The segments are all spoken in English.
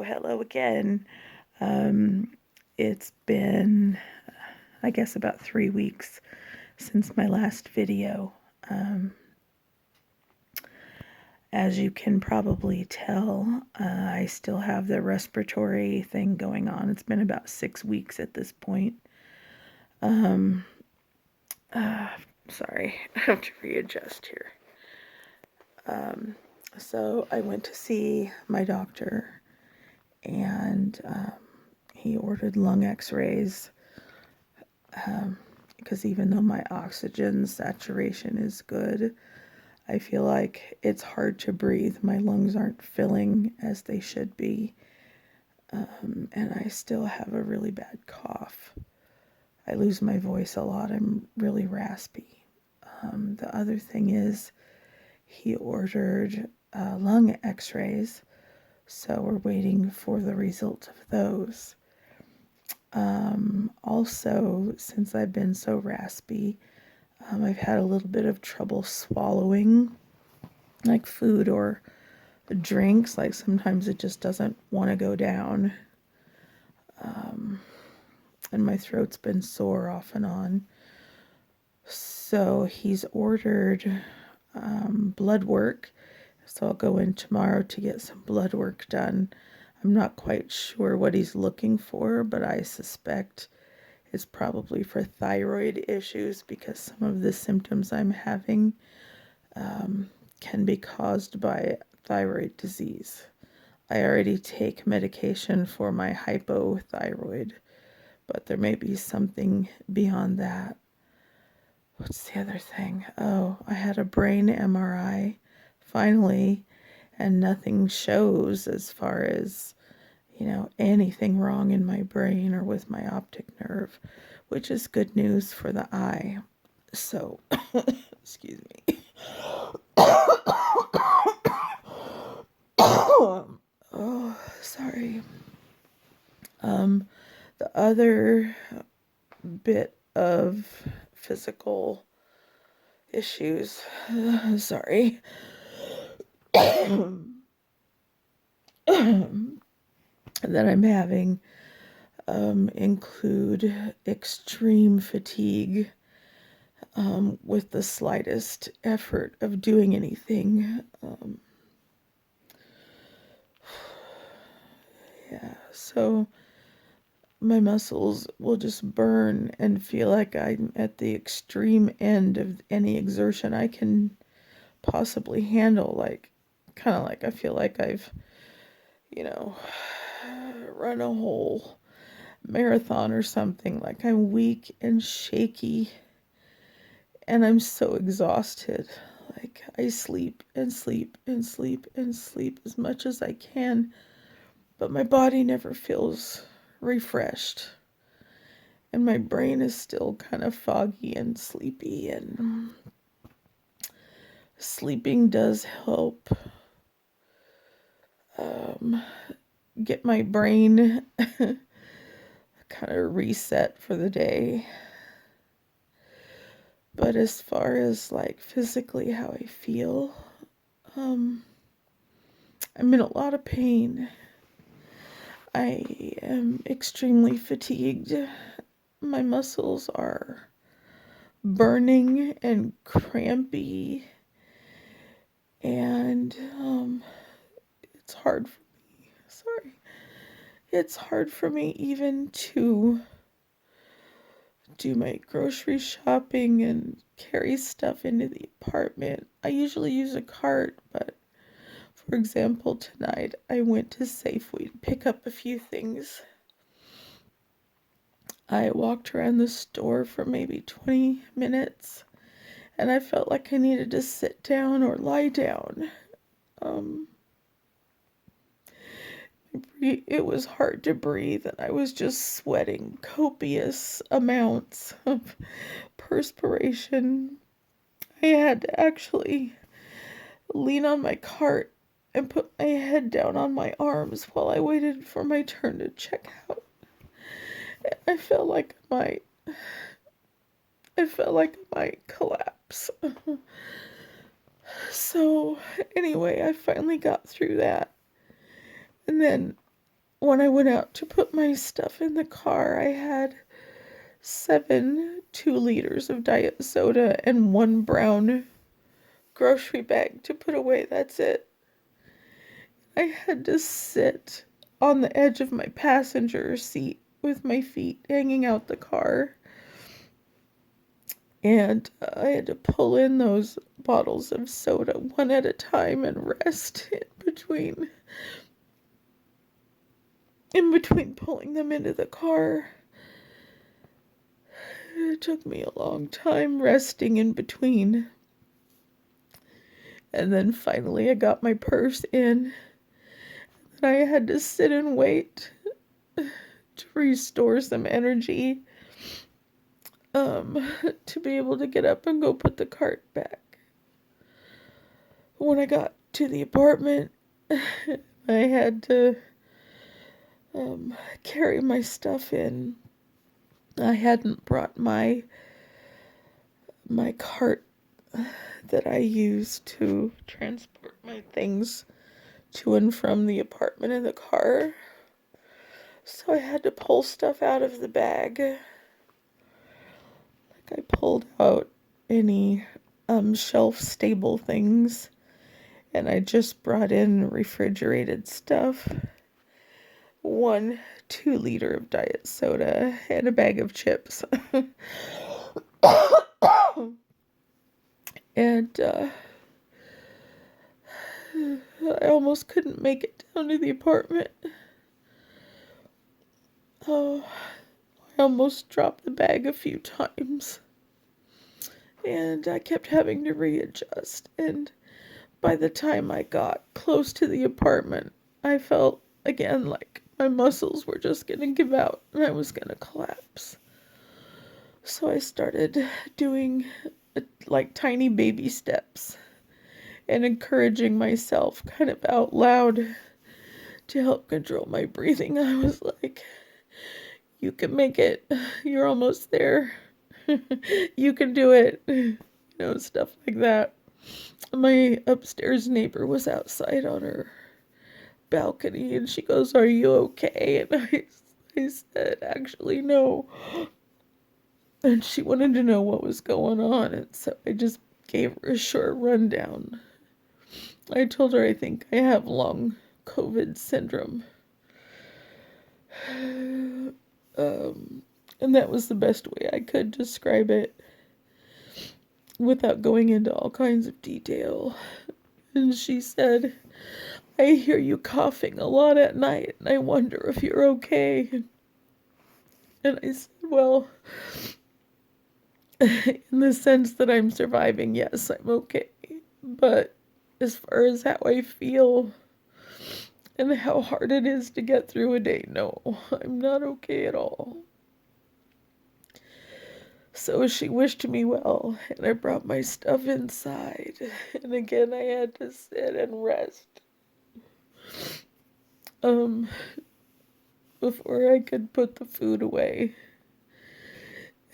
hello again. Um, it's been, I guess, about 3 weeks since my last video. Um, as you can probably tell, I still have the respiratory thing going on. It's been about 6 weeks at this point. Um, uh, Sorry, I have to readjust here. So I went to see my doctor, and he ordered lung x-rays, because even though my oxygen saturation is good, I feel like it's hard to breathe. My lungs aren't filling as they should be, and I still have a really bad cough. I lose my voice a lot. I'm really raspy. The other thing is he ordered lung x-rays, so we're waiting for the results of those. Also, since I've been so raspy, I've had a little bit of trouble swallowing, like food or drinks. Like sometimes it just doesn't want to go down. And my throat's been sore off and on. So he's ordered blood work. So I'll go in tomorrow to get some blood work done. I'm not quite sure what he's looking for, but I suspect it's probably for thyroid issues, because some of the symptoms I'm having can be caused by thyroid disease. I already take medication for my hypothyroid, but there may be something beyond that. What's the other thing? Oh, I had a brain MRI finally, and nothing shows as far as, anything wrong in my brain or with my optic nerve, which is good news for the eye. So, excuse me. Oh, sorry. The other bit of physical issues, sorry, that I'm having include extreme fatigue with the slightest effort of doing anything. So my muscles will just burn and feel like I'm at the extreme end of any exertion I can possibly handle. Like, kind of like I feel like I've, run a whole marathon or something. Like I'm weak and shaky, and I'm so exhausted. Like I sleep and sleep and sleep and sleep as much as I can, but my body never feels refreshed. And my brain is still kind of foggy and sleepy, and sleeping does help get my brain kind of reset for the day. But as far as like physically how I feel, I'm in a lot of pain. I am extremely fatigued. My muscles are burning and crampy, and it's hard for me. Sorry. It's hard for me even to do my grocery shopping and carry stuff into the apartment. I usually use a cart, but for example, tonight I went to Safeway to pick up a few things. I walked around the store for maybe 20 minutes, and I felt like I needed to sit down or lie down. It was hard to breathe, and I was just sweating copious amounts of perspiration. I had to actually lean on my cart and put my head down on my arms while I waited for my turn to check out. I felt like I might collapse. So anyway, I finally got through that. And then when I went out to put my stuff in the car, I had 7 2 liters of diet soda and 1 brown grocery bag to put away. That's it. I had to sit on the edge of my passenger seat with my feet hanging out the car. And I had to pull in those bottles of soda one at a time and rest in between pulling them into the car. It took me a long time resting in between. And then finally I got my purse in. And I had to sit and wait to restore some energy to be able to get up and go put the cart back. When I got to the apartment, I had to carry my stuff in. I hadn't brought my cart that I use to transport my things to and from the apartment in the car. So I had to pull stuff out of the bag. Like I pulled out any shelf stable things, and I just brought in refrigerated stuff. 1 2-liter of diet soda and a bag of chips. And I almost couldn't make it down to the apartment. Oh, I almost dropped the bag a few times. And I kept having to readjust. And by the time I got close to the apartment, I felt again like my muscles were just going to give out and I was going to collapse. So I started doing like tiny baby steps and encouraging myself kind of out loud to help control my breathing. I was like, you can make it. You're almost there. You can do it. Stuff like that. My upstairs neighbor was outside on her balcony and she goes, "Are you okay?" And I said, "Actually, no." And she wanted to know what was going on, and so I just gave her a short rundown. I told her I think I have long COVID syndrome. And that was the best way I could describe it without going into all kinds of detail. And she said, "I hear you coughing a lot at night, and I wonder if you're okay." And I said, "Well, in the sense that I'm surviving, yes, I'm okay. But as far as how I feel and how hard it is to get through a day, no, I'm not okay at all." So she wished me well, and I brought my stuff inside. And again, I had to sit and rest before I could put the food away.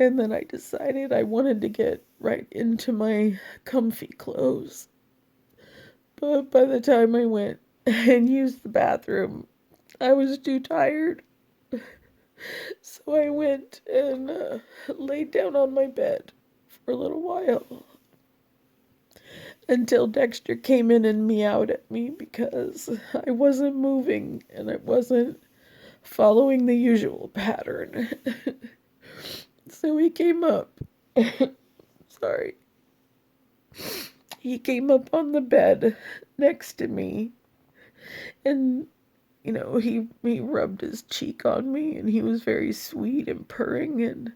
And then I decided I wanted to get right into my comfy clothes. But by the time I went and used the bathroom, I was too tired. So I went and laid down on my bed for a little while until Dexter came in and meowed at me because I wasn't moving and I wasn't following the usual pattern. So he came up. Sorry. He came up on the bed next to me and he rubbed his cheek on me, and he was very sweet and purring and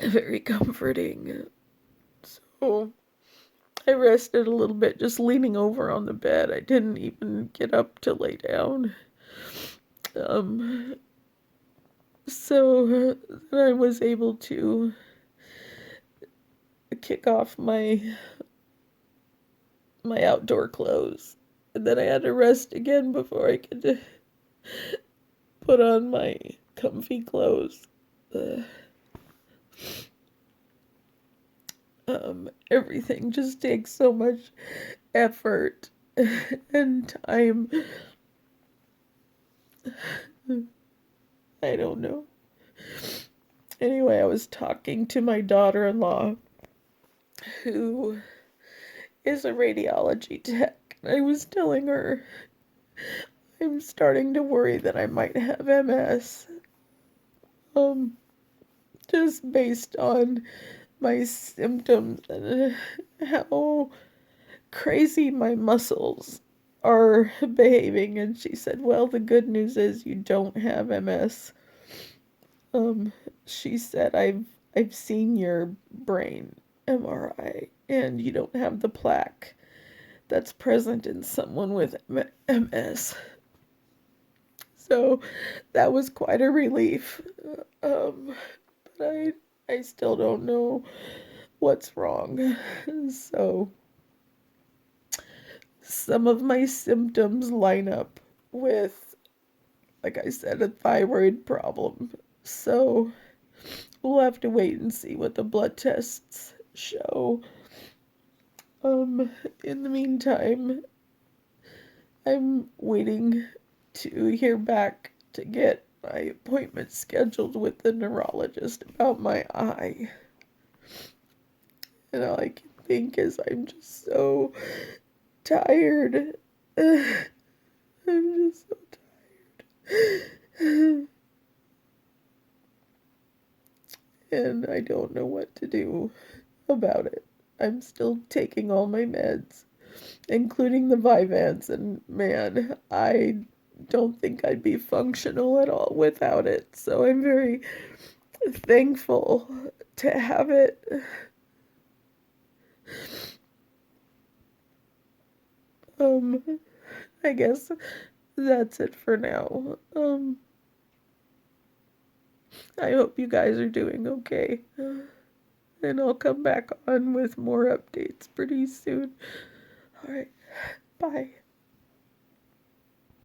very comforting. So I rested a little bit, just leaning over on the bed. I didn't even get up to lay down. So then I was able to kick off my outdoor clothes. And then I had to rest again before I could put on my comfy clothes. Everything just takes so much effort and time I don't know. Anyway, I was talking to my daughter-in-law, who is a radiology tech. I was telling her I'm starting to worry that I might have MS. Um, just based on my symptoms and how crazy my muscles are behaving. And she said, well, the good news is you don't have MS. Um, she said, I've seen your brain MRI and you don't have the plaque that's present in someone with MS. So that was quite a relief. But I still don't know what's wrong. So some of my symptoms line up with, like I said, a thyroid problem. So we'll have to wait and see what the blood tests show. In the meantime, I'm waiting to hear back to get my appointment scheduled with the neurologist about my eye. And all I can think is I'm just so tired. I'm just so tired. And I don't know what to do about it. I'm still taking all my meds, including the Vyvanse, and man, I don't think I'd be functional at all without it. So I'm very thankful to have it. I guess that's it for now. I hope you guys are doing okay. And I'll come back on with more updates pretty soon. All right. Bye.